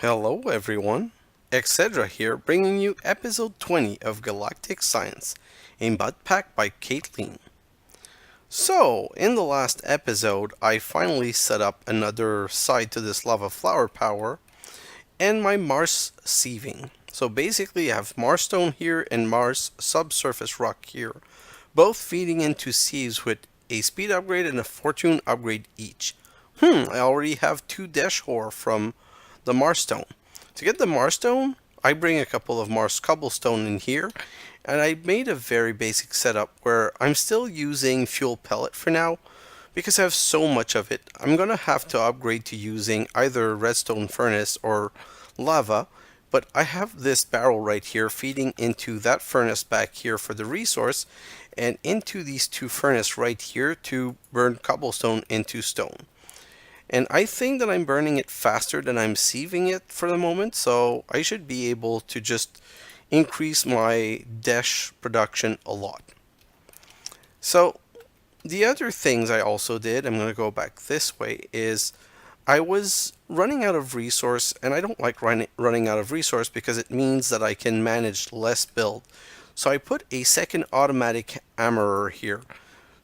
Hello everyone, xHedra here bringing you episode 20 of Galactic Science, a mud pack by Caitlin. So, in the last episode, I finally set up another side to this lava flower power and my Mars Sieving. So basically I have Mars stone here and Mars subsurface rock here, both feeding into sieves with a speed upgrade and a fortune upgrade each. I already have 2 dash ore from the Mars stone. To get the Mars stone, I bring a couple of Mars cobblestone in here, and I made a very basic setup where I'm still using fuel pellet for now, because I have so much of it. I'm gonna have to upgrade to using either redstone furnace or lava, but I have this barrel right here feeding into that furnace back here for the resource, and into these 2 furnace right here to burn cobblestone into stone. And I think that I'm burning it faster than I'm sieving it for the moment, so I should be able to just increase my dash production a lot. So the other things I also did, I'm going to go back this way, is I was running out of resource, and I don't like running out of resource because it means that I can manage less build. So I put a second automatic hammerer here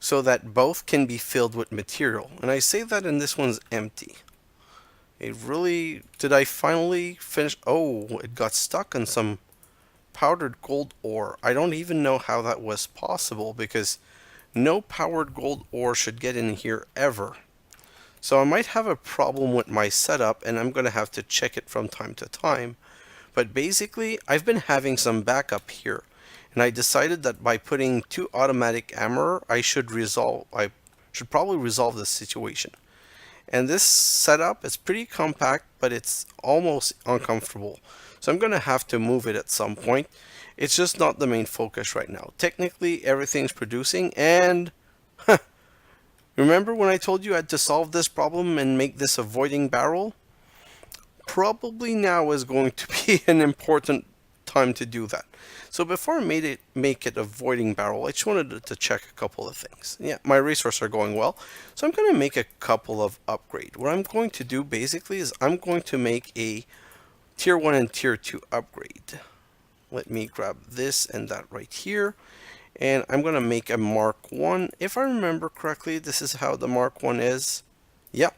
so that both can be filled with material. And I say that and this one's empty. Did I finally finish? Oh, it got stuck on some powdered gold ore. I don't even know how that was possible because no powered gold ore should get in here ever. So I might have a problem with my setup and I'm going to have to check it from time to time. But basically, I've been having some backup here. And I decided that by putting 2 automatic hammer, I should probably resolve this situation. And this setup is pretty compact, but it's almost uncomfortable. So I'm going to have to move it at some point. It's just not the main focus right now. Technically, everything's producing, and remember when I told you I had to solve this problem and make this a voiding barrel? Probably now is going to be an important time to do that. So before I make it a voiding barrel, I just wanted to check a couple of things. Yeah, my resources are going well, so I'm going to make a couple of upgrade. What I'm going to do basically is I'm going to make a tier 1 and tier 2 upgrade. Let me grab this and that right here, and I'm going to make a Mark 1. If I remember correctly, this is how the Mark 1 is. Yeah,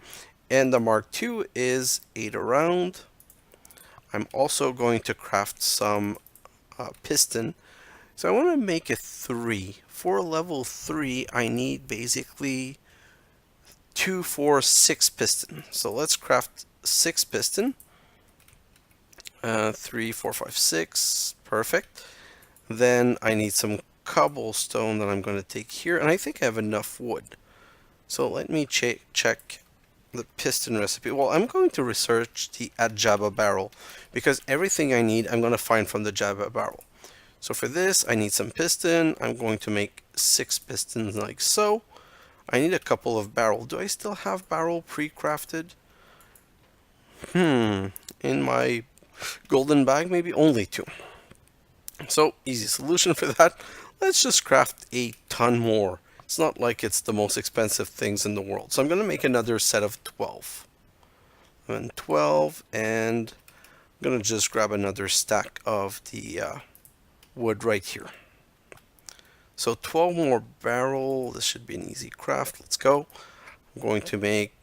and the Mark 2 is 8 around. I'm also going to craft some piston. So I want to make a 3. For level 3, I need basically 2, 4, 6 piston. So let's craft 6 piston. 3, 4, 5, 6. Perfect. Then I need some cobblestone that I'm going to take here. And I think I have enough wood. So let me check the piston recipe. Well, I'm going to research the xHedra barrel because everything I need I'm going to find from the xHedra barrel. So for this I need some piston. I'm going to make 6 pistons like so. I need a couple of barrel. Do I still have barrel pre-crafted? In my golden bag, maybe only 2. So easy solution for that. Let's just craft a ton more. It's not like it's the most expensive things in the world. So I'm going to make another set of 12. And 12, and I'm going to just grab another stack of the wood right here. So 12 more barrel. This should be an easy craft. Let's go. I'm going to make,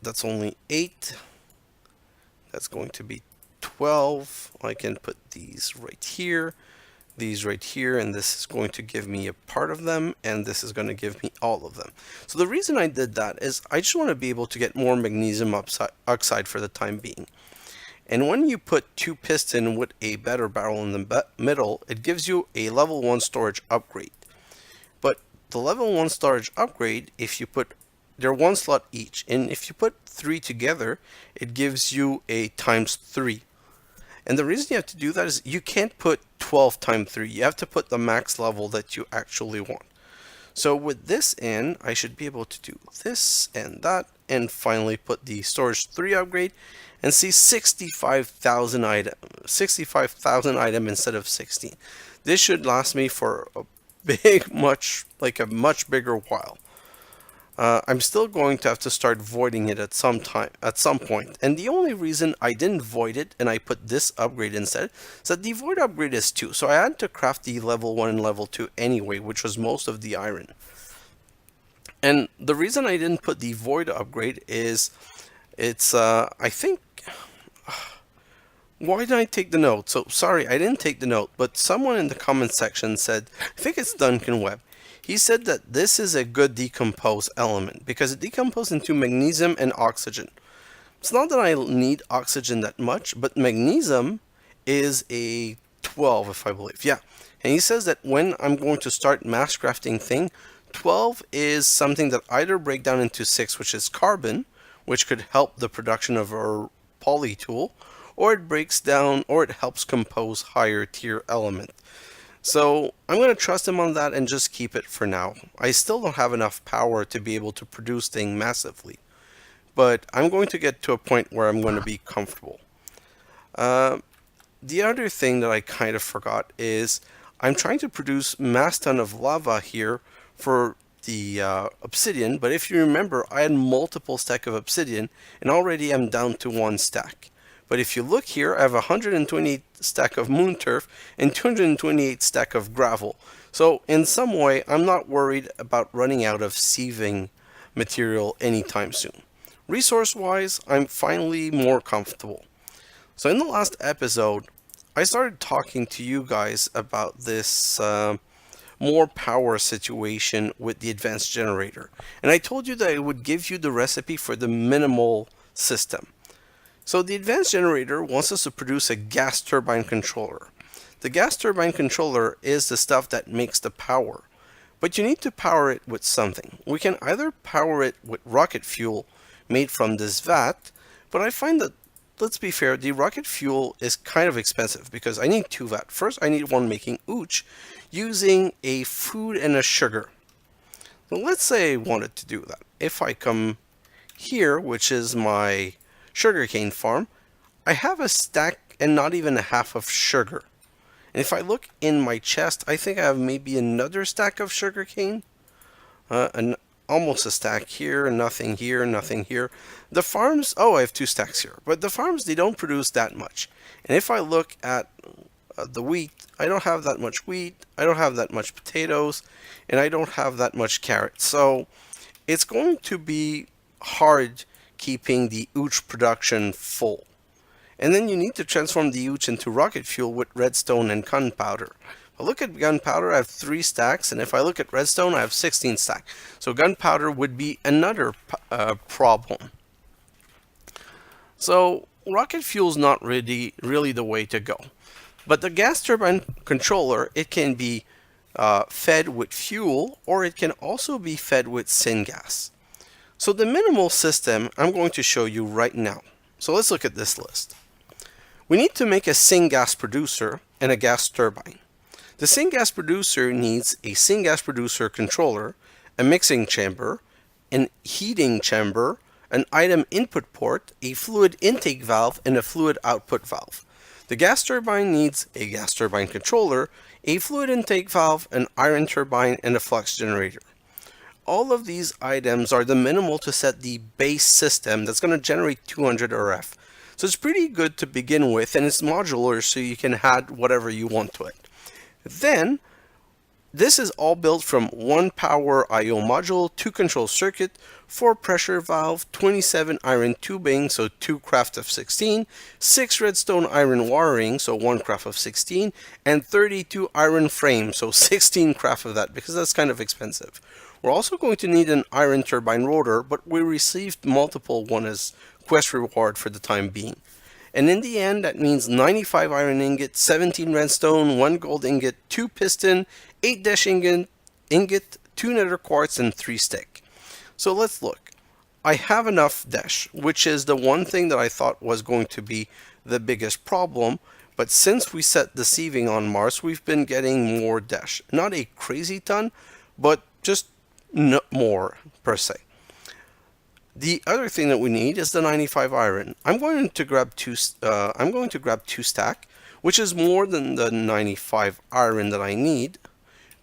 that's only 8. That's going to be 12. I can put these right here. These right here, and this is going to give me a part of them, and this is going to give me all of them. So the reason I did that is I just want to be able to get more magnesium oxide for the time being. And when you put 2 piston with a better barrel in the middle, it gives you a level 1 storage upgrade. But the level 1 storage upgrade, if you put, they're 1 slot each, and if you put 3 together, it gives you a times 3. And the reason you have to do that is you can't put 12 times 3. You have to put the max level that you actually want. So with this in, I should be able to do this and that, and finally put the storage 3 upgrade, and see 65,000 item instead of 16. This should last me for a much bigger while. I'm still going to have to start voiding it at some point. And the only reason I didn't void it and I put this upgrade instead is that the void upgrade is 2. So I had to craft the level 1 and level 2 anyway, which was most of the iron. And the reason I didn't put the void upgrade is it's, I think, why did I take the note? So sorry, I didn't take the note, but someone in the comment section said, I think it's Duncan Webb. He said that this is a good decompose element because it decomposes into magnesium and oxygen. It's not that I need oxygen that much, but magnesium is a 12, if I believe. Yeah. And he says that when I'm going to start mass crafting thing, 12 is something that either break down into 6, which is carbon, which could help the production of our poly tool, or it breaks down, or it helps compose higher tier element. So I'm going to trust him on that and just keep it for now. I still don't have enough power to be able to produce things massively, but I'm going to get to a point where I'm going to be comfortable. The other thing that I kind of forgot is I'm trying to produce mass ton of lava here for the obsidian, but if you remember, I had multiple stack of obsidian and already I'm down to 1 stack. But if you look here, I have 128 stack of moon turf and 228 stack of gravel. So in some way, I'm not worried about running out of sieving material anytime soon. Resource-wise, I'm finally more comfortable. So in the last episode, I started talking to you guys about this more power situation with the advanced generator. And I told you that I would give you the recipe for the minimal system. So the advanced generator wants us to produce a gas turbine controller. The gas turbine controller is the stuff that makes the power, but you need to power it with something. We can either power it with rocket fuel made from this vat, but I find that, let's be fair, the rocket fuel is kind of expensive because I need 2 vat. First, I need one making ooch using a food and a sugar. So let's say I wanted to do that. If I come here, which is my sugarcane farm, I have a stack and not even a half of sugar. And if I look in my chest, I think I have maybe another stack of sugarcane. Almost a stack here, nothing here, nothing here. The farms, oh, I have 2 stacks here. But the farms, they don't produce that much. And if I look at the wheat, I don't have that much wheat, I don't have that much potatoes, and I don't have that much carrots. So it's going to be hard keeping the ooch production full. And then you need to transform the ooch into rocket fuel with redstone and gunpowder. But look at gunpowder, I have 3 stacks, and if I look at redstone, I have 16 stacks. So gunpowder would be another problem. So rocket fuel is not really the way to go. But the gas turbine controller, it can be fed with fuel, or it can also be fed with syngas. So the minimal system I'm going to show you right now. So let's look at this list. We need to make a syngas producer and a gas turbine. The syngas producer needs a syngas producer controller, a mixing chamber, an heating chamber, an item input port, a fluid intake valve, and a fluid output valve. The gas turbine needs a gas turbine controller, a fluid intake valve, an iron turbine, and a flux generator. All of these items are the minimal to set the base system that's going to generate 200 RF. So it's pretty good to begin with, and it's modular so you can add whatever you want to it. Then, this is all built from 1 power I/O module, 2 control circuit, 4 pressure valve, 27 iron tubing, so 2 craft of 16, 6 redstone iron wiring, so 1 craft of 16, and 32 iron frame, so 16 craft of that, because that's kind of expensive. We're also going to need an iron turbine rotor, but we received multiple one as quest reward for the time being. And in the end, that means 95 iron ingot, 17 redstone, 1 gold ingot, 2 piston, 8 dash ingot, 2 nether quartz, and 3 stick. So let's look. I have enough dash, which is the one thing that I thought was going to be the biggest problem. But since we set the sieving on Mars, we've been getting more dash. Not a crazy ton, but just not more per se. The other thing that we need is the 95 iron. I'm going to grab 2 stack, which is more than the 95 iron that I need,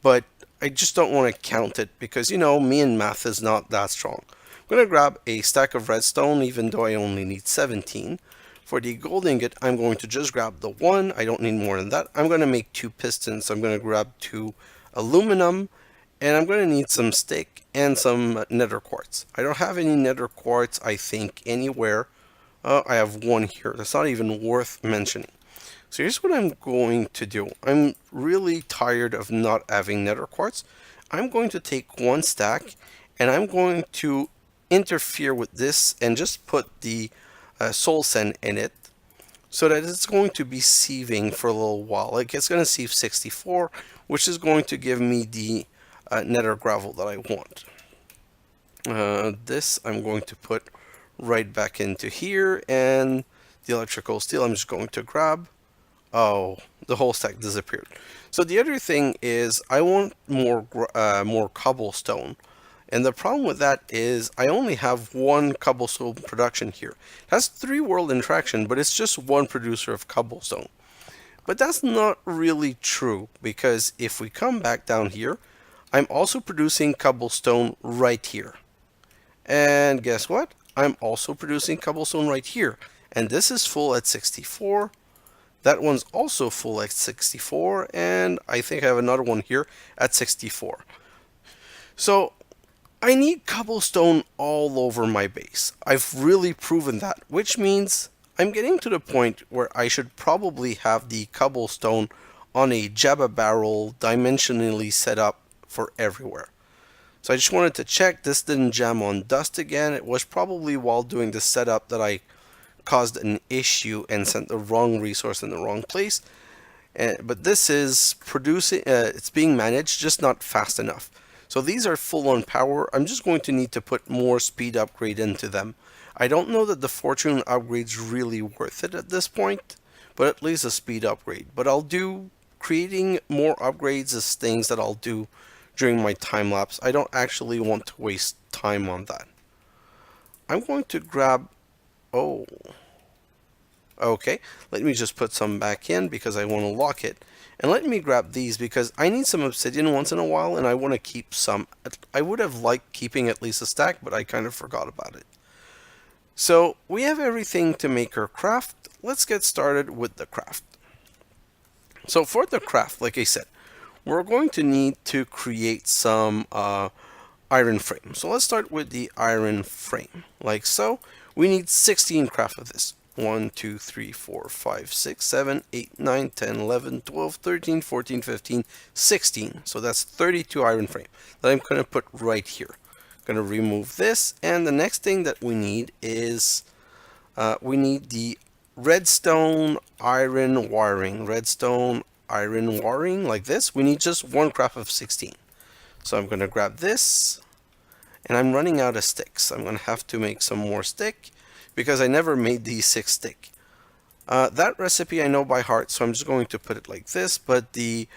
but I just don't want to count it because, you know, me and math is not that strong. I'm going to grab a stack of redstone, even though I only need 17. For the gold ingot, I'm going to just grab the 1. I don't need more than that. I'm going to make 2 pistons. So I'm going to grab 2 aluminum, and I'm going to need some stick and some nether quartz. I don't have any nether quartz, I think, anywhere. I have 1 here. That's not even worth mentioning. So here's what I'm going to do. I'm really tired of not having nether quartz. I'm going to take 1 stack and I'm going to interfere with this and just put the soul sand in it so that it's going to be sieving for a little while. Like, it's going to sieve 64, which is going to give me the nether gravel that I want. This I'm going to put right back into here, and the electrical steel I'm just going to grab. Oh, the whole stack disappeared. So the other thing is I want more cobblestone. And the problem with that is I only have 1 cobblestone production here. It has 3 world interaction, but it's just 1 producer of cobblestone. But that's not really true, because if we come back down here, I'm also producing cobblestone right here. And guess what? I'm also producing cobblestone right here. And this is full at 64. That one's also full at 64, and I think I have another one here at 64. So I need cobblestone all over my base. I've really proven that, which means I'm getting to the point where I should probably have the cobblestone on a Jabba barrel dimensionally set up for everywhere. So I just wanted to check this didn't jam on dust again. It was probably while doing the setup that I caused an issue and sent the wrong resource in the wrong place. But this is producing, it's being managed, just not fast enough. So these are full on power. I'm just going to need to put more speed upgrade into them. I don't know that the fortune upgrade's really worth it at this point, but at least a speed upgrade. But I'll do, creating more upgrades is things that I'll do during my time lapse. I don't actually want to waste time on that. I'm going to grab, oh, okay, let me just put some back in because I want to lock it. And let me grab these because I need some obsidian once in a while and I want to keep some. I would have liked keeping at least a stack, but I kind of forgot about it. So we have everything to make our craft. Let's get started with the craft. So for the craft, like I said, we're going to need to create some iron frame. So let's start with the iron frame, like so. We need 16 craft of this. 1, 2, 3, 4, 5, 6, 7, 8, 9, 10, 11, 12, 13, 14, 15, 16. So that's 32 iron frame that I'm going to put right here. I'm going to remove this, and the next thing that we need is we need the redstone iron wiring. Redstone iron wiring like this. We need just 1 craft of 16. So I'm going to grab this, and I'm running out of sticks. I'm going to have to make some more stick, because I never made the 6 stick. That recipe I know by heart, so I'm just going to put it like this, but the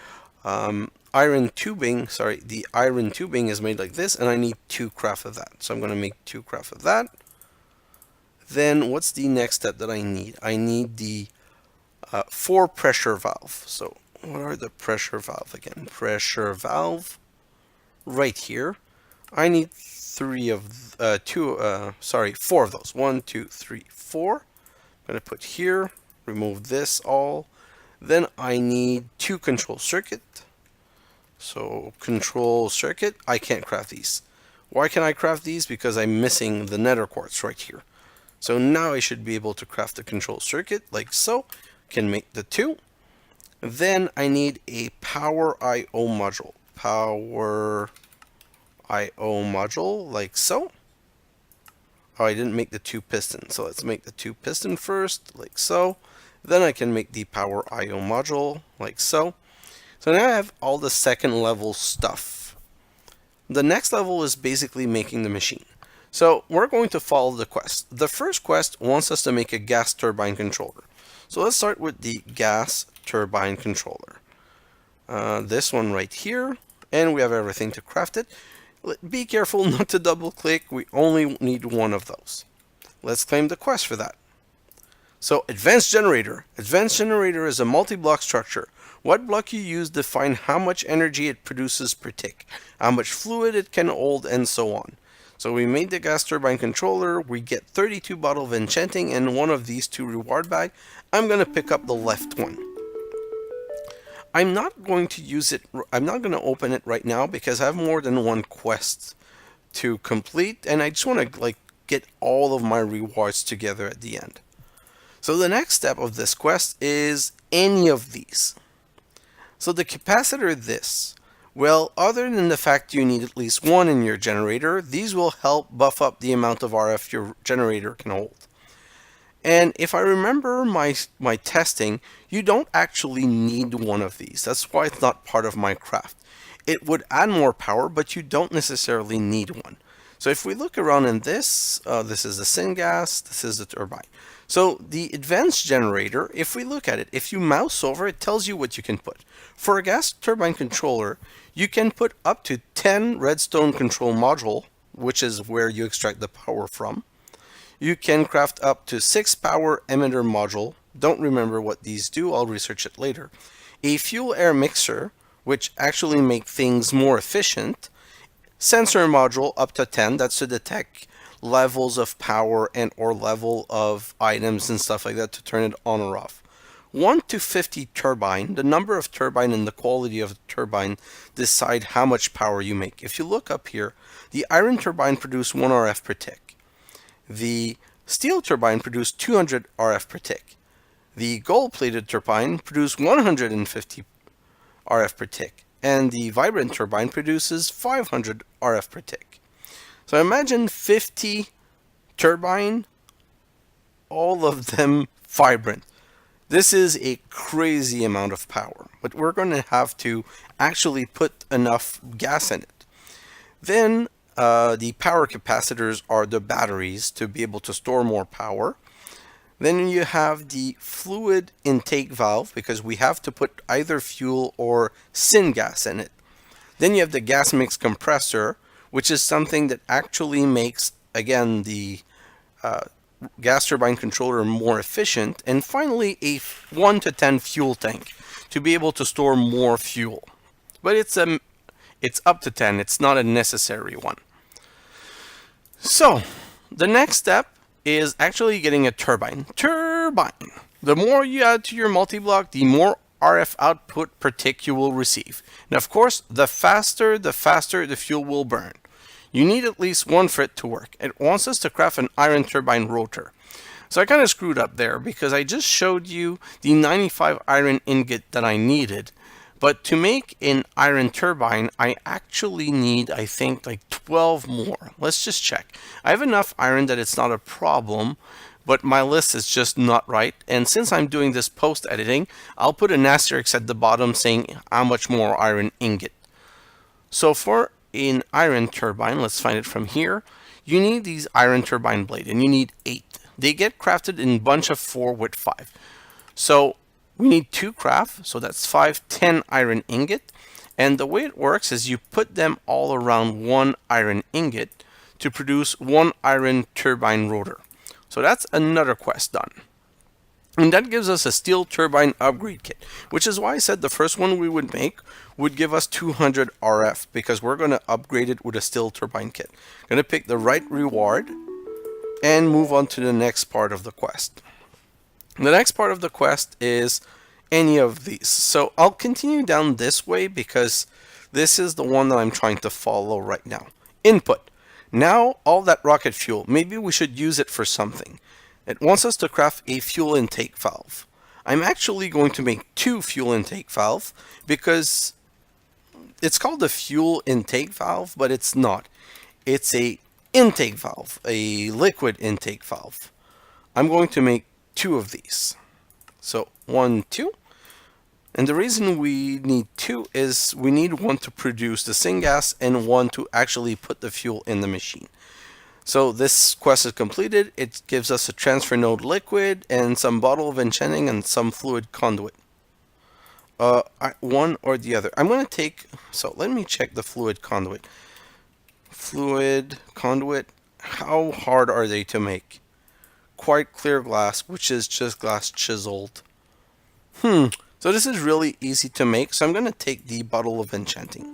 iron tubing is made like this, and I need 2 craft of that. So I'm going to make 2 craft of that. Then what's the next step that I need? I need the 4 pressure valve. So what are the pressure valve again? Pressure valve right here. I need 4 of those. 1, 2, 3, 4. I'm going to put here, remove this all. Then I need 2 control circuit. So control circuit, I can't craft these. Why can I craft these? Because I'm missing the nether quartz right here. So now I should be able to craft the control circuit like so. Can make the 2. Then I need a power I/O module. Power I/O module like so. Oh, I didn't make the 2 pistons, so let's make the 2 piston first, like so. Then I can make the power I/O module, like so. So now I have all the second level stuff. The next level is basically making the machine. So we're going to follow the quest. The first quest wants us to make a gas turbine controller. So let's start with the gas turbine controller. This one right here, and we have everything to craft it. Be careful not to double click, we only need 1 of those. Let's claim the quest for that. So Advanced Generator. Advanced Generator is a multi-block structure. What block you use define how much energy it produces per tick, how much fluid it can hold, and so on. So we made the gas turbine controller, we get 32 bottle of enchanting and one of these two reward bag. I'm going to pick up the left one. I'm not going to use it, I'm not going to open it right now because I have more than one quest to complete and I just want to get all of my rewards together at the end. So the next step of this quest is any of these. So the capacitor this. Well, other than the fact you need at least one in your generator, these will help buff up the amount of RF your generator can hold. And if I remember my testing, you don't actually need one of these. That's why it's not part of my craft. It would add more power, but you don't necessarily need one. So if we look around in this, this is the Syngas, this is the turbine. So the advanced generator, if we look at it, if you mouse over, it tells you what you can put. For a gas turbine controller, you can put up to 10 redstone control module, which is where you extract the power from. You can craft up to 6 power emitter module. Don't remember what these do, I'll research it later. A fuel air mixer, which actually make things more efficient. Sensor module up to 10, that's to detect levels of power and or level of items and stuff like that to turn it on or off. 1 to 50 turbine, the number of turbine and the quality of the turbine decide how much power you make. If you look up here, the iron turbine produces 1 RF per tick. The steel turbine produces 200 RF per tick. The gold-plated turbine produces 150 RF per tick. And the vibrant turbine produces 500 RF per tick. So imagine 50 turbine, all of them vibrant. This is a crazy amount of power, but we're going to have to actually put enough gas in it. Then the power capacitors are the batteries to be able to store more power. Then you have the fluid intake valve because we have to put either fuel or syngas in it. Then you have the gas mix compressor, which is something that actually makes, again, the gas turbine controller more efficient. And finally, a 1 to 10 fuel tank to be able to store more fuel. But it's up to 10, it's not a necessary one. So, the next step is actually getting a turbine. Turbine! The more you add to your multi-block, the more RF output per tick you will receive. And of course, the faster the fuel will burn. You need at least one for it to work. It wants us to craft an iron turbine rotor. So I kind of screwed up there because I just showed you the 95 iron ingot that I needed. But to make an iron turbine, I actually need, I think, like 12 more. Let's just check. I have enough iron that it's not a problem, but my list is just not right. And since I'm doing this post-editing, I'll put an asterisk at the bottom saying how much more iron ingot. So for an iron turbine, let's find it from here, you need these iron turbine blade, and you need 8. They get crafted in a bunch of 4 with 5. So we need 2 craft, so that's 5, 10 iron ingot. And the way it works is you put them all around 1 iron ingot to produce 1 iron turbine rotor. So that's another quest done. And that gives us a steel turbine upgrade kit, which is why I said the first one we would make would give us 200 RF because we're going to upgrade it with a steel turbine kit. Going to pick the right reward and move on to the next part of the quest. The next part of the quest is any of these. So I'll continue down this way because this is the one that I'm trying to follow right now. Input. Now all that rocket fuel, maybe we should use it for something. It wants us to craft a fuel intake valve. I'm actually going to make 2 fuel intake valve because it's called a fuel intake valve, but it's not. It's a intake valve, a liquid intake valve. I'm going to make 2 of these. So 1, 2. And the reason we need 2 is we need 1 to produce the syngas and 1 to actually put the fuel in the machine. So this quest is completed. It gives us a transfer node liquid and some bottle of enchanting and some fluid conduit. One or the other. I'm going to take, so let me check the fluid conduit. Fluid conduit, how hard are they to make? Quite clear glass, which is just glass chiseled. So this is really easy to make. So I'm going to take the Bottle of Enchanting,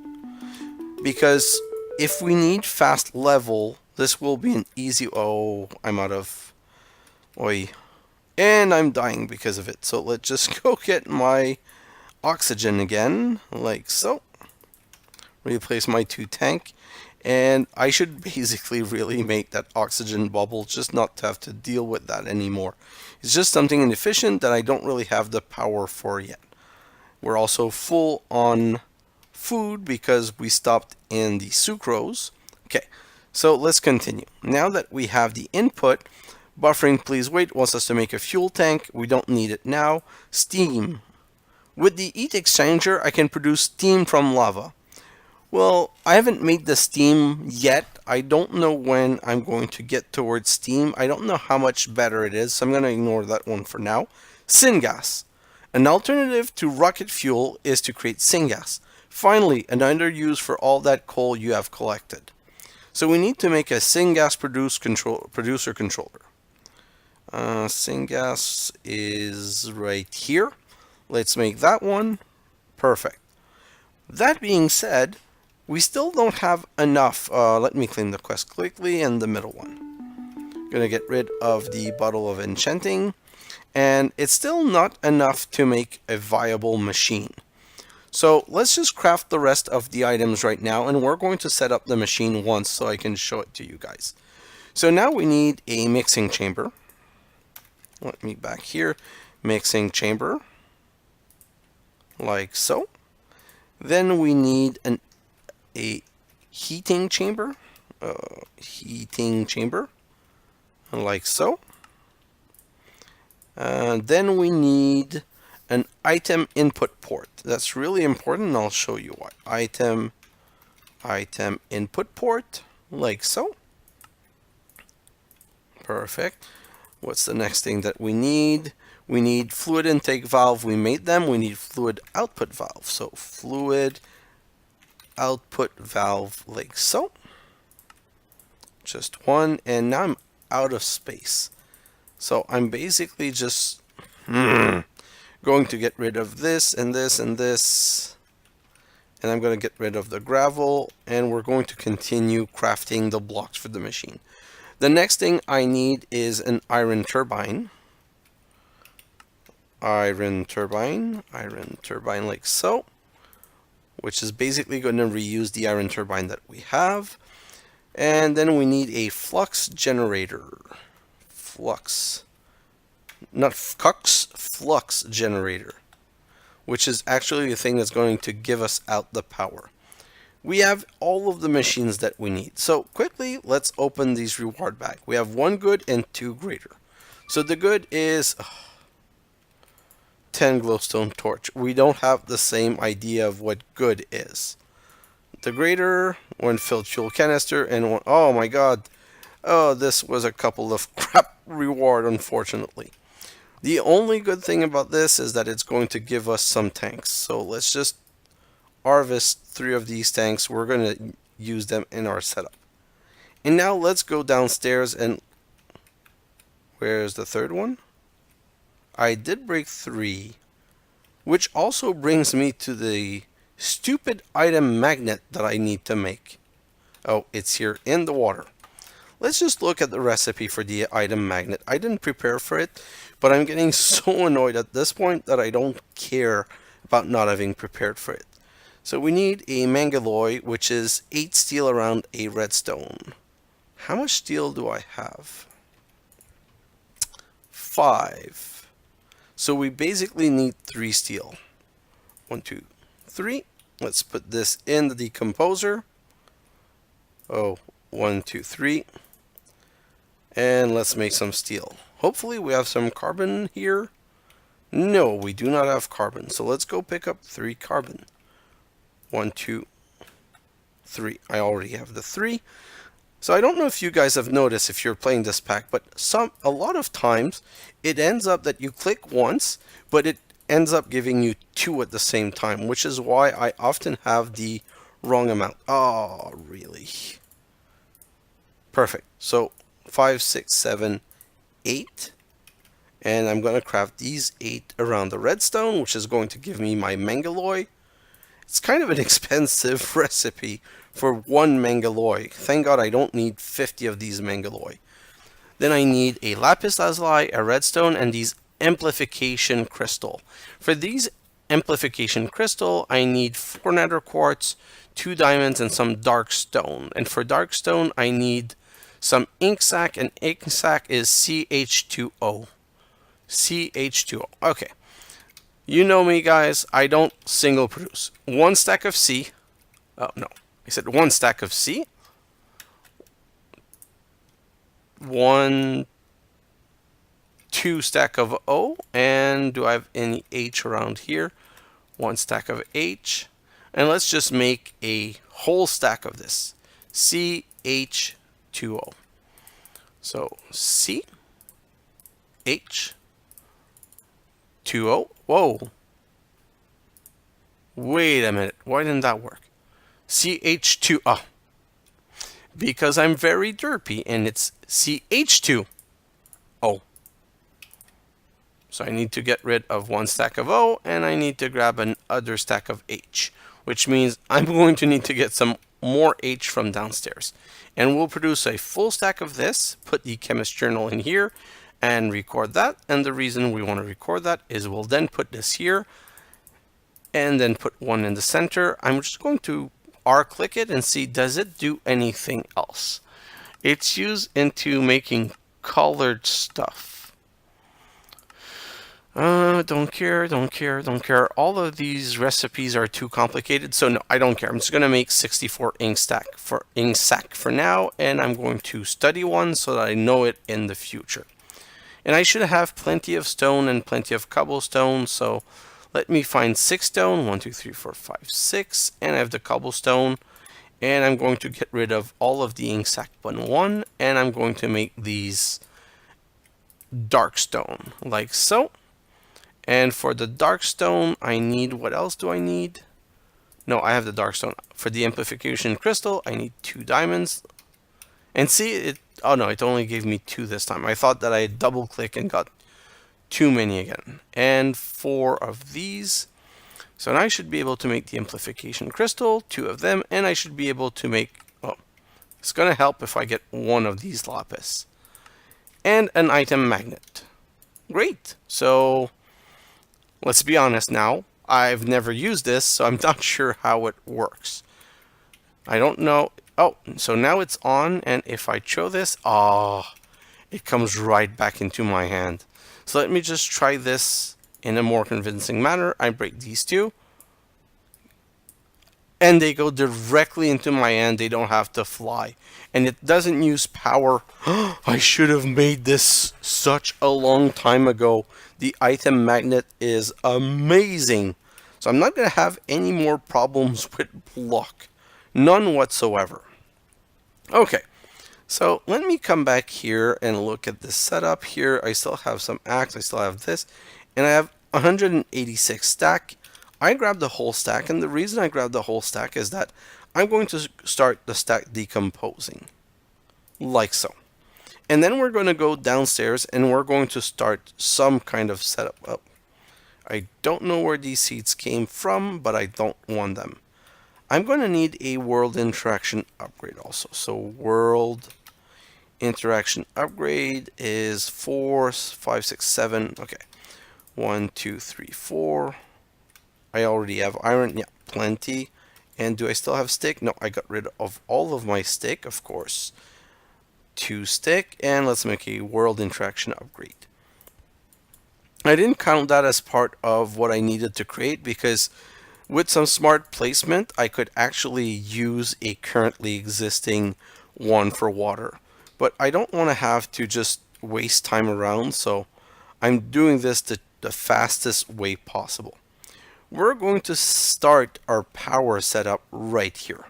because if we need fast level, this will be an easy... Oh, I'm out of... Oi. And I'm dying because of it. So let's just go get my oxygen again, like so. Replace my 2 tank. And I should basically really make that oxygen bubble just not to have to deal with that anymore. It's just something inefficient that I don't really have the power for yet. We're also full on food because we stopped in the sucrose. Okay, so let's continue. Now that we have the input, buffering please wait wants us to make a fuel tank. We don't need it now. Steam. With the heat exchanger, I can produce steam from lava. Well, I haven't made the steam yet. I don't know when I'm going to get towards steam. I don't know how much better it is, so I'm going to ignore that one for now. Syngas. An alternative to rocket fuel is to create syngas. Finally, another use for all that coal you have collected. So we need to make a syngas producer controller. Syngas is right here. Let's make that one. Perfect. That being said, we still don't have enough. Let me clean the quest quickly, and the middle one. Gonna get rid of the Bottle of Enchanting, and it's still not enough to make a viable machine. So let's just craft the rest of the items right now, and we're going to set up the machine once so I can show it to you guys. So now we need a mixing chamber. Let me back here. Mixing chamber. Like so. Then we need a heating chamber, like so. Then we need an item input port. That's really important, and I'll show you why. Item input port, like so. Perfect. What's the next thing that we need? We need fluid intake valve. We made them. We need fluid output valve. So fluid output valve, like so. Just one, and now I'm out of space. So I'm basically just going to get rid of this and this and this. And I'm going to get rid of the gravel, and we're going to continue crafting the blocks for the machine. The next thing I need is an iron turbine. Iron turbine like so. Which is basically going to reuse the iron turbine that we have. And then we need a flux generator. Flux generator. Which is actually the thing that's going to give us out the power. We have all of the machines that we need. So quickly, let's open these reward bags. We have 1 good and 2 greater. So the good is 10 glowstone torch. We don't have the same idea of what good is. The greater, 1 filled fuel canister, and 1... Oh my god. Oh, this was a couple of crap reward, unfortunately. The only good thing about this is that it's going to give us some tanks. So let's just harvest 3 of these tanks. We're going to use them in our setup. And now let's go downstairs and... Where's the third one? I did break 3. Which also brings me to the stupid item magnet that I need to make. Oh, it's here in the water. Let's just look at the recipe for the item magnet. I didn't prepare for it, but I'm getting so annoyed at this point that I don't care about not having prepared for it. So we need a mangalloy, which is 8 steel around a redstone. How much steel do I have? 5. So we basically need 3 steel. 1, 2, 3. Let's put this in the decomposer. Oh, 1, 2, 3. And let's make some steel. Hopefully we have some carbon here. No, we do not have carbon. So let's go pick up 3 carbon. 1, 2, 3. I already have the 3. So I don't know if you guys have noticed if you're playing this pack, but a lot of times it ends up that you click once, but it ends up giving you 2 at the same time, which is why I often have the wrong amount. Oh, really? Perfect. So 5, 6, 7, 8. And I'm going to craft these 8 around the redstone, which is going to give me my mangalloy. It's kind of an expensive recipe for 1 mangalloy. Thank God I don't need 50 of these mangalloy. Then I need a lapis lazuli, a redstone, and these amplification crystal. For these amplification crystal, I need 4 nether quartz, 2 diamonds, and some dark stone. And for dark stone, I need some ink sac, and ink sac is CH2O. CH2O. Okay. You know me, guys. I don't single produce. 1 stack of C. Oh, no. I said 1 stack of C. 2 stack of O. And do I have any H around here? 1 stack of H. And let's just make a whole stack of this. CH2O. So C, H, 2O. Whoa. Wait a minute. Why didn't that work? CH2O. Because I'm very derpy and it's CH2O. So I need to get rid of 1 stack of O and I need to grab another stack of H, which means I'm going to need to get some more H from downstairs. And we'll produce a full stack of this, put the chemist journal in here, and record that. And the reason we want to record that is we'll then put this here and then put 1 in the center. I'm just going to R-click it and see, does it do anything else? It's used into making colored stuff. Don't care. All of these recipes are too complicated, so no, I don't care. I'm just going to make 64 ink sac for now, and I'm going to study one so that I know it in the future. And I should have plenty of stone and plenty of cobblestone, so let me find 6 stone. 1, 2, 3, 4, 5, 6, and I have the cobblestone. And I'm going to get rid of all of the ink sac but 1, and I'm going to make these dark stone, like so. And for the dark stone, I need, what else do I need? No, I have the dark stone. For the amplification crystal, I need 2 diamonds. And see, it, oh no, it only gave me 2 this time. I thought that I had double click and got too many again. And 4 of these. So now I should be able to make the amplification crystal, 2 of them, and I should be able to make, oh, it's going to help if I get 1 of these lapis. And an item magnet. Great. So let's be honest now. I've never used this, so I'm not sure how it works. I don't know. Oh, so now it's on, and if I show this, it comes right back into my hand. So let me just try this in a more convincing manner. I break these 2, and they go directly into my hand. They don't have to fly, and it doesn't use power. I should have made this such a long time ago. The item magnet is amazing. So I'm not going to have any more problems with block. None whatsoever. Okay, so let me come back here and look at this setup here. I still have some axe. I still have this. And I have 186 stack. I grabbed the whole stack. And the reason I grabbed the whole stack is that I'm going to start the stack decomposing. Like so. And then we're going to go downstairs and we're going to start some kind of setup. Oh, I don't know where these seeds came from, but I don't want them. I'm going to need a world interaction upgrade also. So world interaction upgrade is 4, 5, 6, 7. Okay. 1, 2, 3, 4. I already have iron. Yeah, plenty. And do I still have stick? No, I got rid of all of my stick, of course. 2 stick, and let's make a world interaction upgrade. I didn't count that as part of what I needed to create because with some smart placement I could actually use a currently existing one for water, but I don't want to have to just waste time around, so I'm doing this the fastest way possible. We're going to start our power setup right here.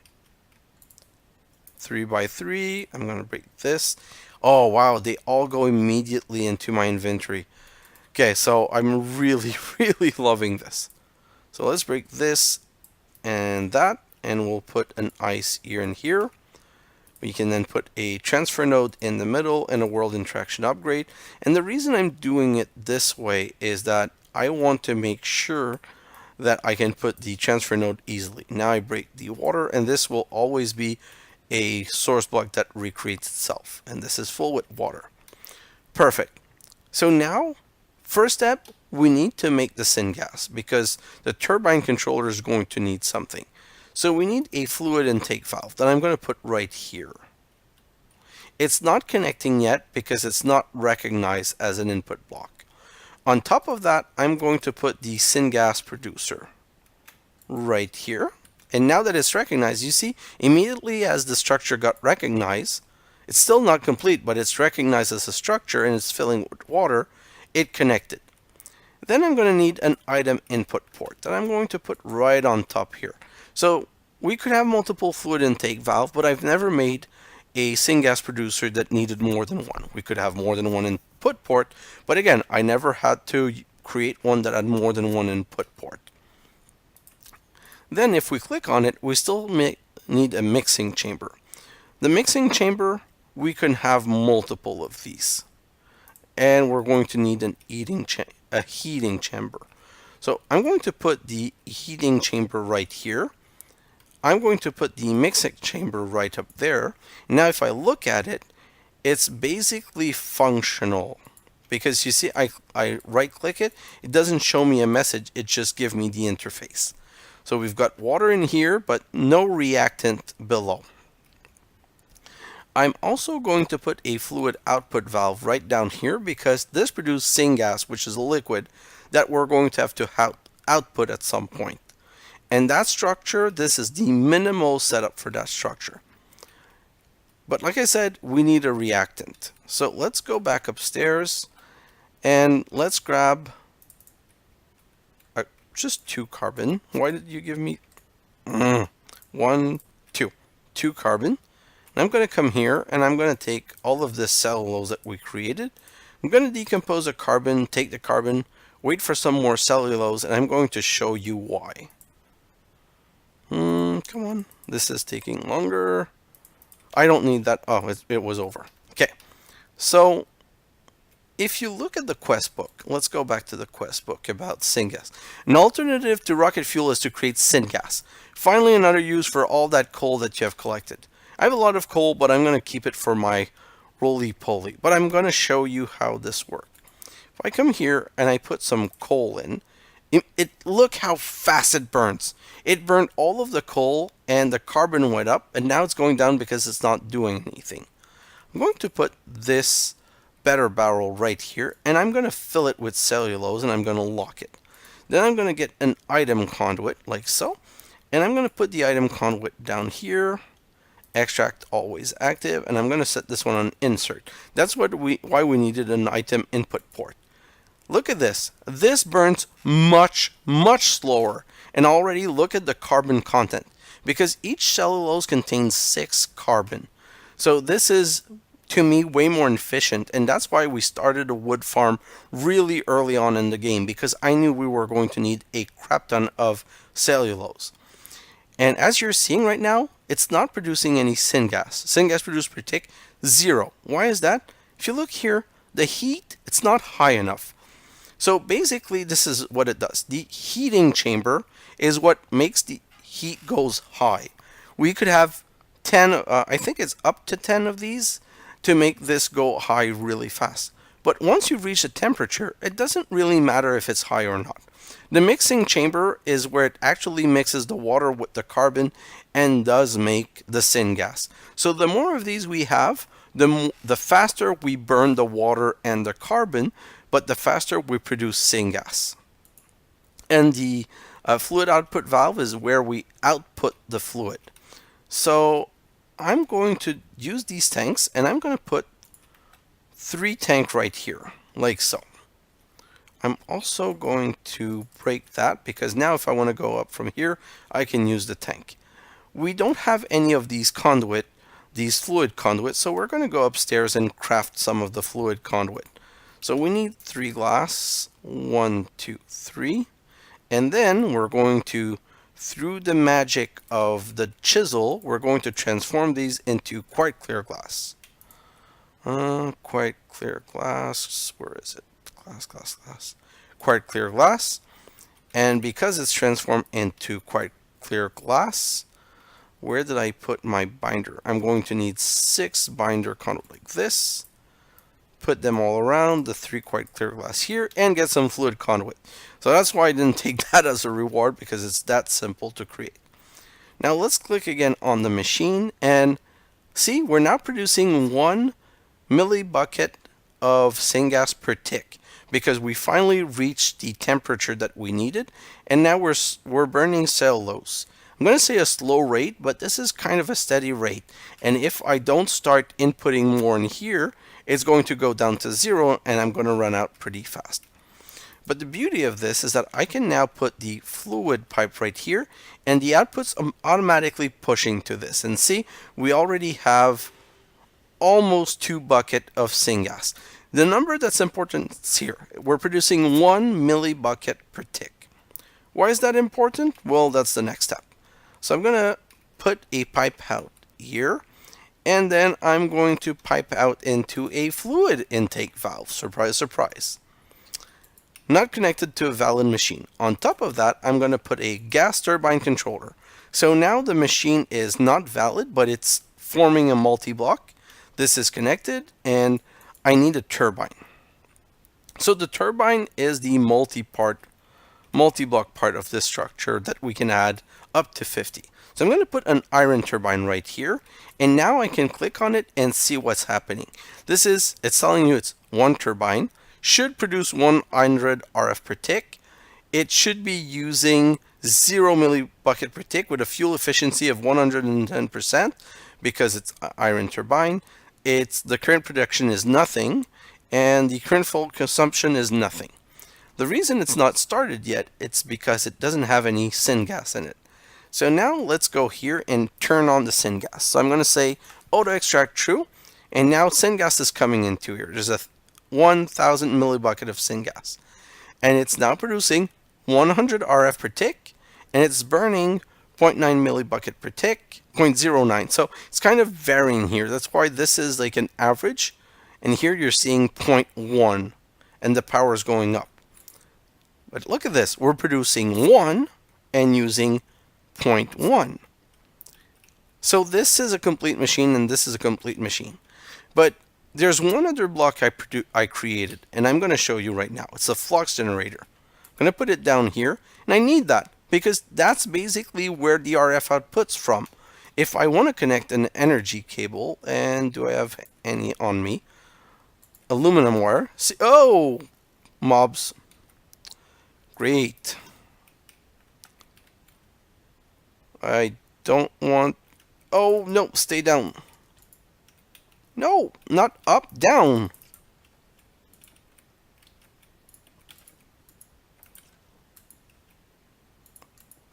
3 by 3. I'm going to break this. Oh wow, they all go immediately into my inventory. Okay, so I'm really loving this. So let's break this and that, and we'll put an ice here and here. We can then put a transfer node in the middle and a world interaction upgrade. And the reason I'm doing it this way is that I want to make sure that I can put the transfer node easily. Now I break the water, and this will always be a source block that recreates itself. And this is full with water. Perfect. So now, first step, we need to make the syngas because the turbine controller is going to need something. So we need a fluid intake valve that I'm going to put right here. It's not connecting yet because it's not recognized as an input block. On top of that, I'm going to put the syngas producer right here. And now that it's recognized, you see, immediately as the structure got recognized, it's still not complete, but it's recognized as a structure and it's filling with water, it connected. Then I'm going to need an item input port that I'm going to put right on top here. So we could have multiple fluid intake valve, but I've never made a syngas producer that needed more than one. We could have more than one input port, but again, I never had to create one that had more than one input port. Then if we click on it, we still need a mixing chamber. The mixing chamber, we can have multiple of these. And we're going to need a heating chamber. So I'm going to put the heating chamber right here. I'm going to put the mixing chamber right up there. Now if I look at it, it's basically functional. Because you see, I right click it, it doesn't show me a message, it just gives me the interface. So we've got water in here, but no reactant below. I'm also going to put a fluid output valve right down here because this produces syngas, which is a liquid that we're going to have output at some point. And that structure, this is the minimal setup for that structure. But like I said, we need a reactant. So let's go back upstairs and let's grab just 2 carbon. Why did you give me 2 carbon? And I'm going to come here and I'm going to take all of this cellulose that we created. I'm going to decompose a carbon, take the carbon, wait for some more cellulose, and I'm going to show you why. Come on, this is taking longer. I don't need that. Oh, it was over. Okay, so if you look at the quest book, let's go back to the quest book about syngas. An alternative to rocket fuel is to create syngas. Finally, another use for all that coal that you have collected. I have a lot of coal, but I'm going to keep it for my roly-poly. But I'm going to show you how this works. If I come here and I put some coal in, look how fast it burns. It burned all of the coal and the carbon went up, and now it's going down because it's not doing anything. I'm going to put this better barrel right here, and I'm going to fill it with cellulose, and I'm going to lock it. Then I'm going to get an item conduit, like so, and I'm going to put the item conduit down here. Extract always active, and I'm going to set this one on insert. That's why we needed an item input port. Look at this. This burns much slower, and already look at the carbon content because each cellulose contains 6 carbon. So this is, to me, way more efficient, and that's why we started a wood farm really early on in the game, because I knew we were going to need a crap ton of cellulose. And as you're seeing right now, it's not producing any syngas. Syngas produced per tick, 0. Why is that? If you look here, the heat, it's not high enough. So basically, this is what it does. The heating chamber is what makes the heat goes high. We could have 10, I think it's up to 10 of these to make this go high really fast. But once you reach a temperature, it doesn't really matter if it's high or not. The mixing chamber is where it actually mixes the water with the carbon and does make the syngas. So the more of these we have, the faster we burn the water and the carbon, but the faster we produce syngas. And the fluid output valve is where we output the fluid. So I'm going to use these tanks, and I'm going to put 3 tanks right here, like so. I'm also going to break that because now if I want to go up from here, I can use the tank. We don't have any of these fluid conduits, so we're going to go upstairs and craft some of the fluid conduit. So we need 3 glass, 1, 2, 3, and then we're going to through the magic of the chisel, we're going to transform these into quite clear glass. Quite clear glass. Where is it? Glass. Quite clear glass. And because it's transformed into quite clear glass, where did I put my binder? I'm going to need 6 binder conduit like this. Put them all around the 3 quite clear glass here and get some fluid conduit. So that's why I didn't take that as a reward, because it's that simple to create. Now let's click again on the machine and see, we're now producing 1 millibucket of syngas per tick, because we finally reached the temperature that we needed, and now we're burning cellulose. I'm going to say a slow rate, but this is kind of a steady rate, and if I don't start inputting more in here, it's going to go down to 0 and I'm going to run out pretty fast. But the beauty of this is that I can now put the fluid pipe right here, and the output's automatically pushing to this. And see, we already have almost 2 bucket of syngas. The number that's important is here. We're producing 1 millibucket per tick. Why is that important? Well, that's the next step. So I'm going to put a pipe out here, and then I'm going to pipe out into a fluid intake valve. Surprise, surprise. Not connected to a valid machine. On top of that, I'm going to put a gas turbine controller. So now the machine is not valid, but it's forming a multi-block. This is connected, and I need a turbine. So the turbine is the multi-block part of this structure that we can add up to 50. So I'm going to put an iron turbine right here, and now I can click on it and see what's happening. It's telling you it's 1 turbine, should produce 100 RF per tick. It should be using 0 millibucket per tick with a fuel efficiency of 110% because it's iron turbine. The current production is nothing, and the current fuel consumption is nothing. The reason it's not started yet, it's because it doesn't have any syngas in it. So now let's go here and turn on the syngas. So I'm going to say auto extract true, and now syngas is coming into here. There's a 1000 millibucket of syngas, and it's now producing 100 RF per tick, and it's burning 0.9 millibucket per tick, 0.09. So it's kind of varying here. That's why this is like an average, and here you're seeing 0.1, and the power is going up. But look at this, we're producing 1 and using 0.1. So this is a complete machine, and this is a complete machine. But there's one other block I created, and I'm going to show you right now. It's a Flux Generator. I'm going to put it down here, and I need that because that's basically where the RF output's from. If I want to connect an energy cable, and do I have any on me? Aluminum wire. See, oh, mobs. Great. I don't want... Oh, no, stay down. No, not up, down.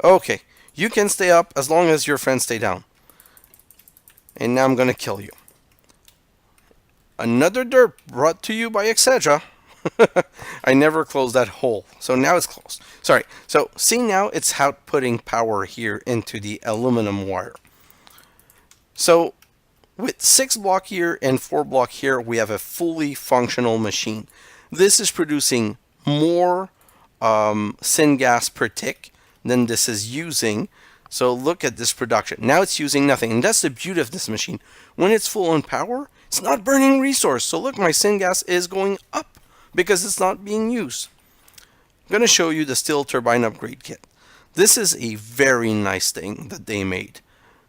Okay, you can stay up as long as your friends stay down. And now I'm going to kill you. Another derp brought to you by xHedra. I never closed that hole, so now it's closed. Sorry, so see now it's outputting power here into the aluminum wire. So with 6 block here and 4 block here, we have a fully functional machine. This is producing more syngas per tick than this is using. So look at this production. Now it's using nothing, and that's the beauty of this machine. When it's full on power, it's not burning resource. So look, my syngas is going up because it's not being used. I'm going to show you the steel turbine upgrade kit. This is a very nice thing that they made.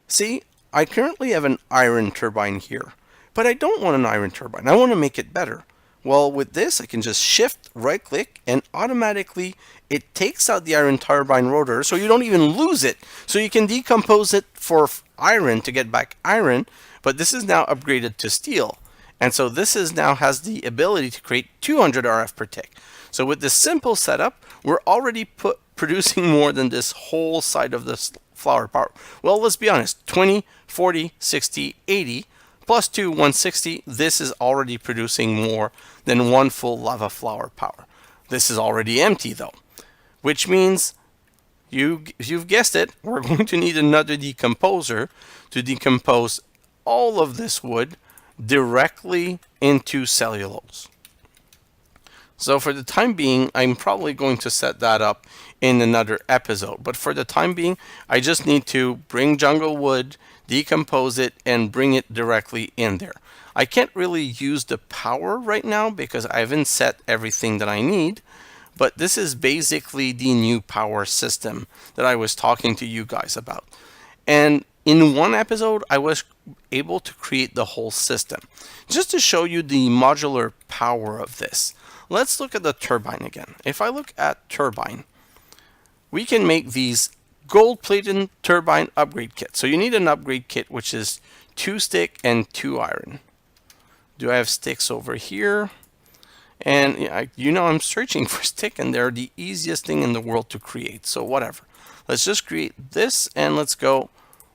See, I currently have an iron turbine here, but I don't want an iron turbine. I want to make it better. Well, with this, I can just shift, right click, and automatically it takes out the iron turbine rotor, so you don't even lose it. So you can decompose it for iron to get back iron, but this is now upgraded to steel. And so this is now has the ability to create 200 RF per tick. So with this simple setup, we're already producing more than this whole side of this flower power. Well, let's be honest, 20, 40, 60, 80, plus 2, 160, this is already producing more than one full lava flower power. This is already empty though, which means you've guessed it, we're going to need another decomposer to decompose all of this wood directly into cellulose. So for the time being, I'm probably going to set that up in another episode. But for the time being, I just need to bring jungle wood, decompose it, and bring it directly in there. I can't really use the power right now because I haven't set everything that I need. But this is basically the new power system that I was talking to you guys about. And in one episode, I was able to create the whole system. Just to show you the modular power of this, let's look at the turbine again. If I look at turbine, we can make these gold-plated turbine upgrade kits. So you need an upgrade kit, which is 2 stick and 2 iron. Do I have sticks over here? And you know I'm searching for stick, and they're the easiest thing in the world to create. So whatever. Let's just create this, and let's go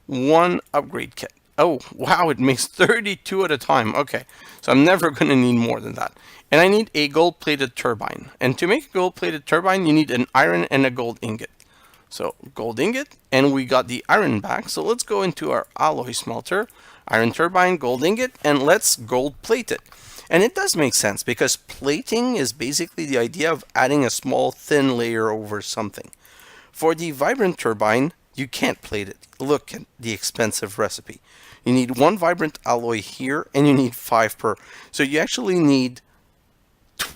1 upgrade kit. Oh, wow, it makes 32 at a time. Okay, so I'm never going to need more than that. And I need a gold-plated turbine. And to make a gold-plated turbine, you need an iron and a gold ingot. So gold ingot, and we got the iron back. So let's go into our alloy smelter, iron turbine, gold ingot, and let's gold plate it. And it does make sense because plating is basically the idea of adding a small thin layer over something. For the vibrant turbine, you can't plate it. Look at the expensive recipe. You need 1 vibrant alloy here, and you need 5 per. So you actually need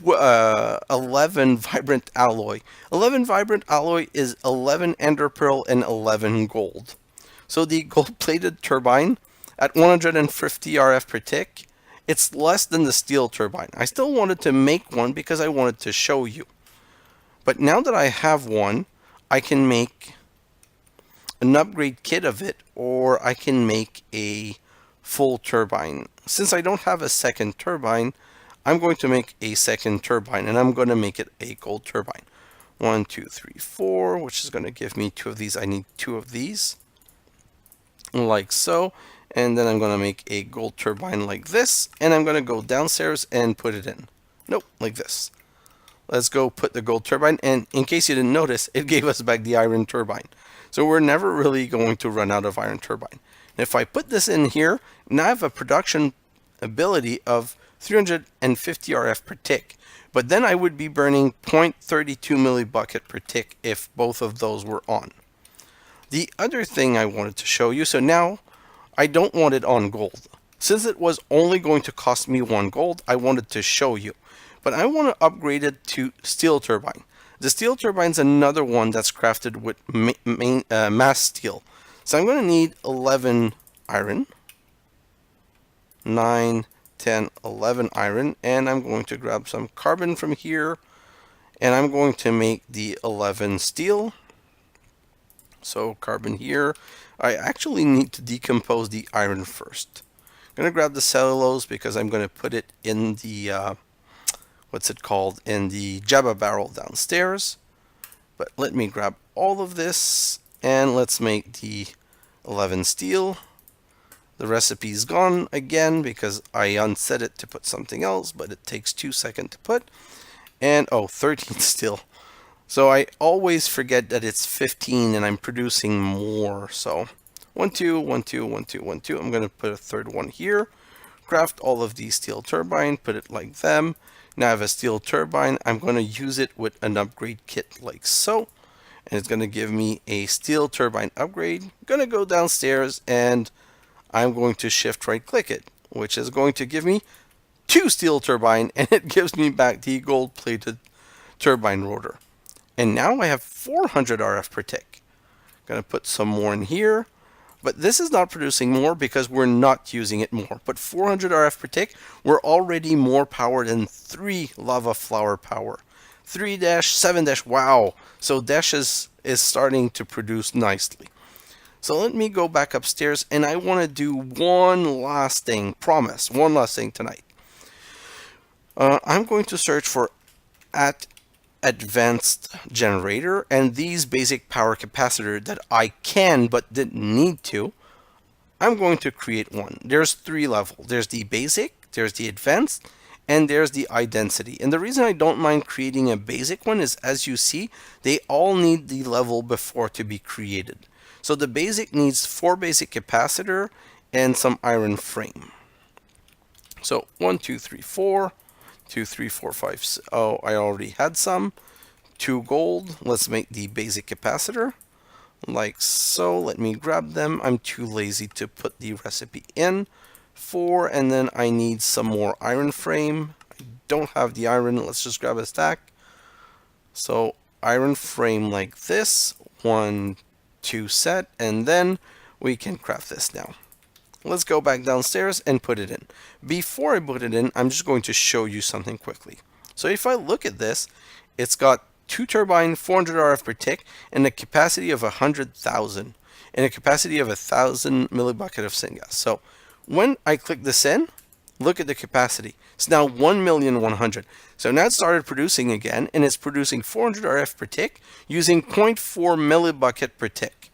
11 vibrant alloy. 11 vibrant alloy is 11 ender pearl and 11 gold. So the gold-plated turbine at 150 RF per tick, it's less than the steel turbine. I still wanted to make one because I wanted to show you. But now that I have one, I can make an upgrade kit of it, or I can make a full turbine. Since I don't have a second turbine, I'm going to make a second turbine, and I'm going to make it a gold turbine. 1, 2, 3, 4, which is going to give me 2 of these. I need 2 of these, like so. And then I'm going to make a gold turbine like this, and I'm going to go downstairs and put it in. Nope, like this. Let's go put the gold turbine, and in case you didn't notice, it gave us back the iron turbine. So we're never really going to run out of iron turbine. And if I put this in here, now I have a production ability of 350 RF per tick. But then I would be burning 0.32 millibucket per tick if both of those were on. The other thing I wanted to show you, so now I don't want it on gold. Since it was only going to cost me 1 gold, I wanted to show you. But I want to upgrade it to steel turbine. The steel turbine is another one that's crafted with mass steel. So I'm going to need 11 iron, 9, 10, 11 iron, and I'm going to grab some carbon from here, and I'm going to make the 11 steel. So carbon here. I actually need to decompose the iron first. I'm going to grab the cellulose because I'm going to put it in the, what's it called, in the xHedra barrel downstairs. But let me grab all of this, and let's make the 11 steel. The recipe's gone again because I unset it to put something else, but it takes 2 seconds to put. And, oh, 13 steel. So I always forget that it's 15 and I'm producing more. So 1, 2, 1, 2, 1, 2, 1, 2. I'm going to put a third one here. Craft all of these steel turbine, put it like them. Now I have a steel turbine. I'm going to use it with an upgrade kit like so. And it's going to give me a steel turbine upgrade. I'm going to go downstairs and I'm going to shift right click it, which is going to give me 2 steel turbine, and it gives me back the gold plated turbine rotor. And now I have 400 RF per tick. Going to put some more in here. But this is not producing more because we're not using it more. But 400 RF per tick, we're already more power than 3 lava flower power. 3 dash, 7 dash, wow. So dash is starting to produce nicely. So let me go back upstairs, and I want to do one last thing. Promise, one last thing tonight. I'm going to search for advanced generator, and these basic power capacitor that I can but didn't need to, I'm going to create one. There's 3 levels. There's the basic, there's the advanced, and there's the I density. And the reason I don't mind creating a basic one is, as you see, they all need the level before to be created. So the basic needs 4 basic capacitor and some iron frame. So 1, 2, 3, 4, 2, 3, 4, 5. Oh, I already had some. 2 gold. Let's make the basic capacitor. Like so. Let me grab them. I'm too lazy to put the recipe in. 4, and then I need some more iron frame. I don't have the iron. Let's just grab a stack. So iron frame like this. 1, 2 set, and then we can craft this now. Let's go back downstairs and put it in. Before I put it in, I'm just going to show you something quickly. So if I look at this, it's got 2 turbine, 400 RF per tick, and a capacity of 100,000, and a capacity of 1,000 millibucket of syngas. So when I click this in, look at the capacity. It's now 1,100,000. So now it started producing again, and it's producing 400 RF per tick using 0.4 millibucket per tick.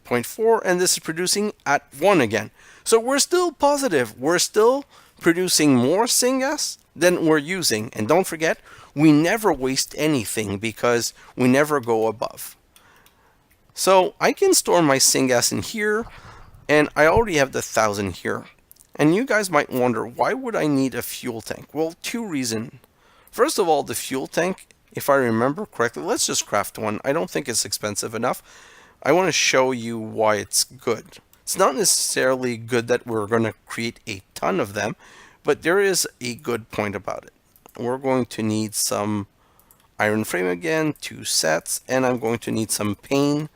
0.4, and this is producing at 1 again. So we're still positive. We're still producing more syngas than we're using. And don't forget, we never waste anything because we never go above. So I can store my syngas in here, and I already have the 1,000 here. And you guys might wonder, why would I need a fuel tank? Well, 2 reasons. First of all, the fuel tank, if I remember correctly, let's just craft one. I don't think it's expensive enough. I want to show you why it's good. It's not necessarily good that we're going to create a ton of them, but there is a good point about it. We're going to need some iron frame again, 2 sets, and I'm going to need some pane.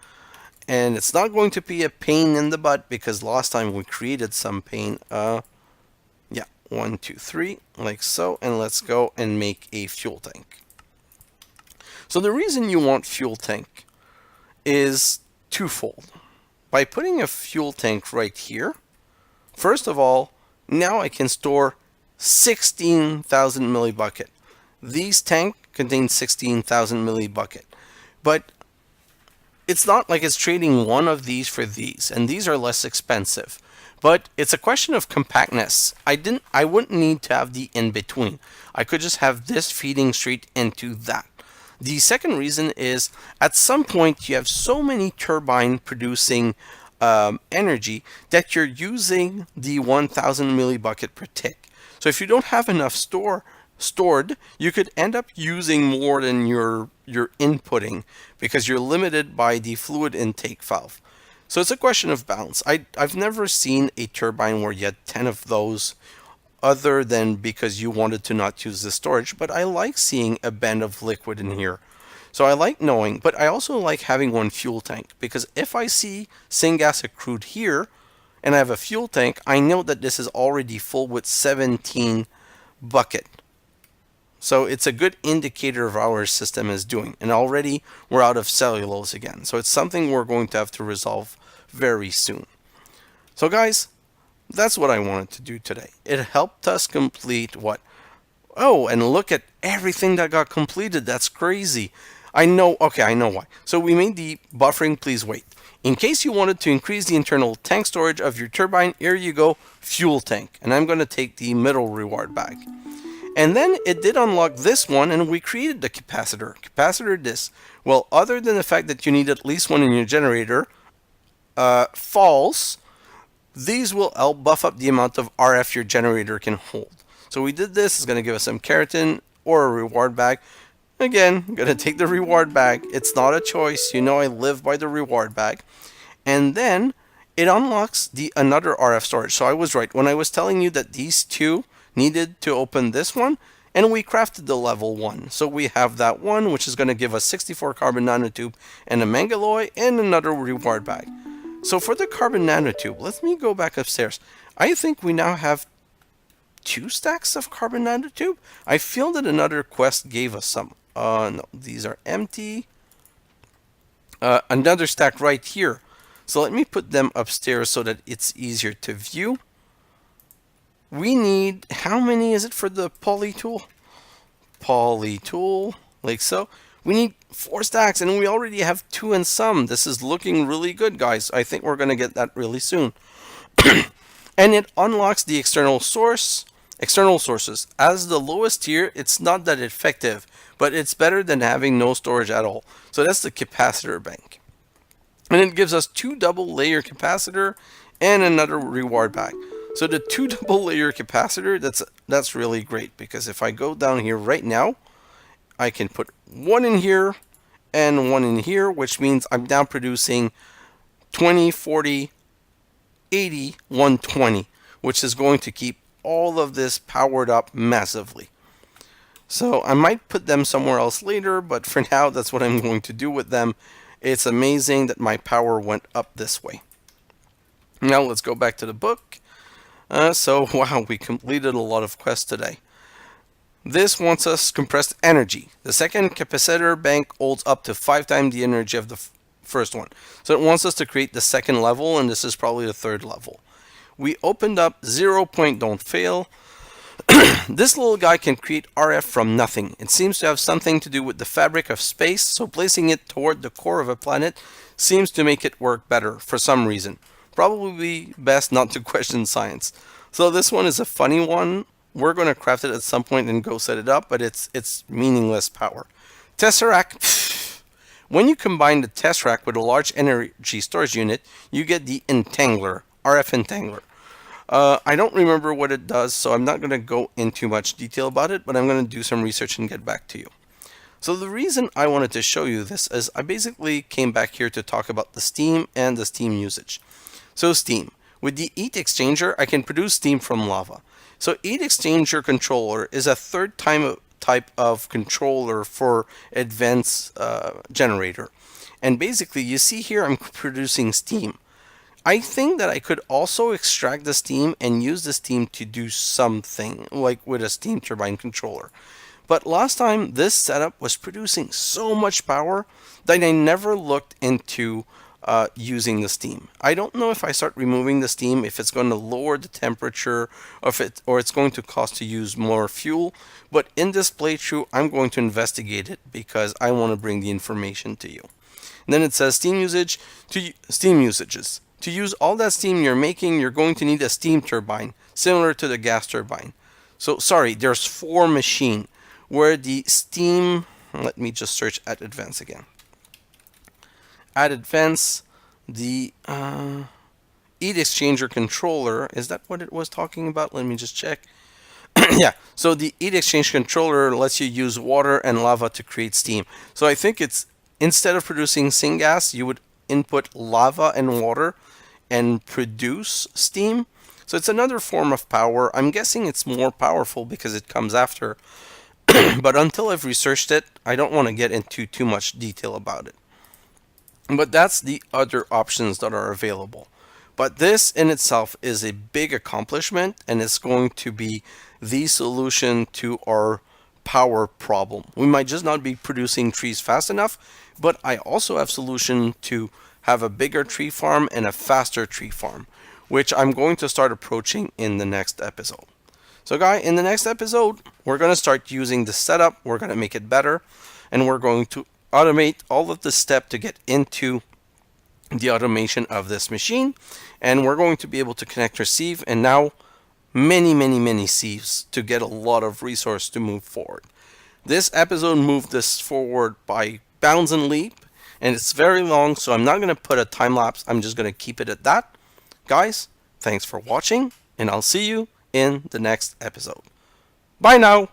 And it's not going to be a pain in the butt because last time we created some pane. Yeah, 1, 2, 3, like so. And let's go and make a fuel tank. So the reason you want fuel tank is twofold. By putting a fuel tank right here, first of all, now I can store 16,000 millibucket. These tank contain 16,000 millibucket, but it's not like it's trading one of these for these, and these are less expensive. But it's a question of compactness. I wouldn't need to have the in between. I could just have this feeding straight into that. The second reason is, at some point you have so many turbine producing energy that you're using the 1,000 millibucket per tick. So if you don't have enough stored, you could end up using more than you're inputting because you're limited by the fluid intake valve. So it's a question of balance. I've never seen a turbine where you had 10 of those other than because you wanted to not use the storage, but I like seeing a band of liquid in here. So I like knowing, but I also like having one fuel tank, because if I see syngas accrued here and I have a fuel tank, I know that this is already full with 17 bucket. So it's a good indicator of how our system is doing. And already we're out of cellulose again. So it's something we're going to have to resolve very soon. So guys, that's what I wanted to do today. It helped us complete what? Oh, and look at everything that got completed. That's crazy. I know, okay, I know why. So we made the buffering, please wait. In case you wanted to increase the internal tank storage of your turbine, here you go, fuel tank. And I'm going to take the middle reward bag. And then it did unlock this one, and we created the capacitor. Capacitor this. Well, other than the fact that you need at least one in your generator, false, these will help buff up the amount of RF your generator can hold. So we did this. It's going to give us some keratin or a reward bag. Again, I'm going to take the reward bag. It's not a choice. You know I live by the reward bag. And then it unlocks another RF storage. So I was right when I was telling you that these two needed to open this one, and we crafted the level 1. So we have that one, which is going to give us 64 carbon nanotube and a mangalloy and another reward bag. So for the carbon nanotube, let me go back upstairs. I think we now have 2 stacks of carbon nanotube. I feel that another quest gave us some. No, these are empty. Another stack right here. So let me put them upstairs so that it's easier to view. We need, how many is it for the poly tool? Poly tool, like so. We need 4 stacks, and we already have 2 and some. This is looking really good, guys. I think we're going to get that really soon. And it unlocks the external source External sources. As the lowest tier, it's not that effective, but it's better than having no storage at all. So that's the capacitor bank. And it gives us 2 double layer capacitor and another reward bag. So the 2 double layer capacitor, that's really great, because if I go down here right now, I can put one in here and one in here, which means I'm now producing 20, 40, 80, 120, which is going to keep all of this powered up massively. So I might put them somewhere else later, but for now, that's what I'm going to do with them. It's amazing that my power went up this way. Now let's go back to the book. So wow, we completed a lot of quests today. This wants us compressed energy. The second capacitor bank holds up to 5 times the energy of the first one. So it wants us to create the second level, and this is probably the third level. We opened up 0 point don't fail. This little guy can create RF from nothing. It seems to have something to do with the fabric of space, so placing it toward the core of a planet seems to make it work better for some reason. Probably best not to question science. So this one is a funny one. We're going to craft it at some point and go set it up, but it's meaningless power. Tesseract. When you combine the Tesseract with a large energy storage unit, you get the Entangler, RF Entangler. I don't remember what it does, so I'm not going to go into much detail about it, but I'm going to do some research and get back to you. So the reason I wanted to show you this is I basically came back here to talk about the steam and the steam usage. So steam. With the heat exchanger, I can produce steam from lava. So heat exchanger controller is a third type of controller for advanced generator. And basically, you see here I'm producing steam. I think that I could also extract the steam and use the steam to do something, like with a steam turbine controller. But last time, this setup was producing so much power that I never looked into using the steam. I don't know if I start removing the steam, if it's going to lower the temperature, or it's going to cost to use more fuel. But in this playthrough, I'm going to investigate it because I want to bring the information to you. And then it says steam usages. To use all that steam you're making, you're going to need a steam turbine, similar to the gas turbine. So, sorry, there's 4 machines where the steam... Let me just search at Advance again. At Advance, the heat exchanger controller, is that what it was talking about? Let me just check. Yeah, so the heat exchange controller lets you use water and lava to create steam. So I think it's, instead of producing syngas, you would input lava and water and produce steam. So it's another form of power. I'm guessing it's more powerful because it comes after. But until I've researched it, I don't want to get into too much detail about it. But that's the other options that are available. But this in itself is a big accomplishment, and it's going to be the solution to our power problem. We might just not be producing trees fast enough, but I also have solution to have a bigger tree farm and a faster tree farm, which I'm going to start approaching in the next episode. So in the next episode, we're going to start using the setup, we're going to make it better, and we're going to automate all of the steps to get into the automation of this machine, and we're going to be able to connect receive, and now many sieves to get a lot of resource to move forward. This episode moved this forward by bounds and leap, and it's very long, so I'm not going to put a time lapse. I'm just going to keep it at that. Guys, thanks for watching, and I'll see you in the next episode. Bye now!